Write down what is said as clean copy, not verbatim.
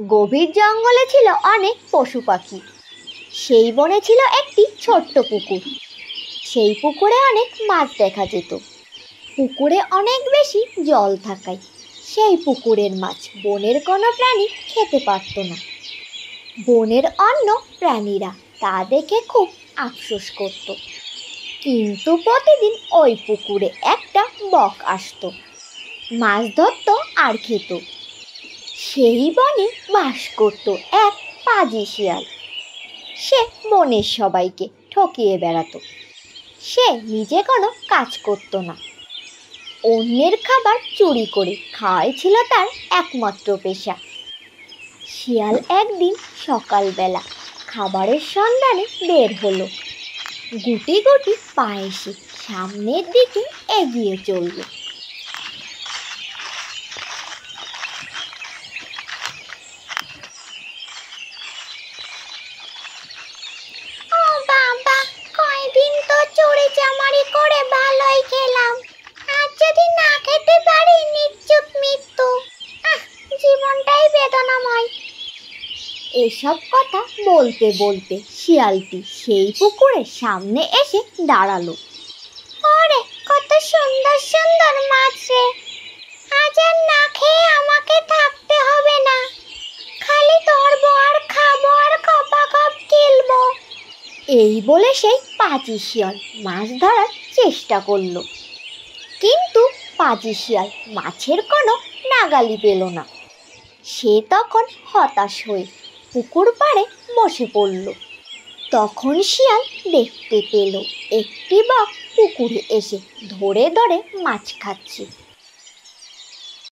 গভীর জঙ্গলে ছিল অনেক পশু পাখি। সেই বনে ছিল একটি ছোট্ট পুকুর। সেই পুকুরে অনেক মাছ দেখা যেত। পুকুরে অনেক বেশি জল থাকায় সেই পুকুরের মাছ বনের কোনো প্রাণী খেতে পারত না। বনের অন্য প্রাণীরা তা দেখে খুব আফসোস করত। কিন্তু প্রতিদিন ওই পুকুরে একটা বক আসতো, মাছ ধরত আর খেত। সেই বনে বাস করত এক পাজি শিয়াল। সে বনের সবাইকে ঠকিয়ে বেড়াতো। সে নিজে কোনো কাজ করত না, অন্যের খাবার চুরি করে খাওয়াই ছিল তার একমাত্র পেশা। শিয়াল একদিন সকালবেলা খাবারের সন্ধানে বের হলো। গুটি গুটি পায়ে সে সামনের দিকে এগিয়ে চলল। কয়দিন তো চুরি চামারি করে ভালোই খেলাম, আজ যদি না খেতে পারি নিশ্চিত মৃত্যু। জীবনটাই বেদনাময়। এসব কথা বলতে বলতে শিয়ালটি সেই পুকুরের সামনে এসে দাঁড়ালো। ওরে, কত সুন্দর সুন্দর মাছ রে! আজ আর না খেয়ে আমাকে থাকতে হবে না, খালি ধরবো আর খাবো আর খপাখপ খেলবো। এই বলে সেই পাজি শিয়াল মাছ ধরার চেষ্টা করলো, কিন্তু পাজি শিয়াল মাছের কোনো নাগালি পেল না। সে তখন হতাশ হয়ে পুকুর পাড়ে বসে পড়ল। তখন শিয়াল দেখতে পেল একটি বক পুকুরে এসে ধরে ধরে মাছ খাচ্ছে।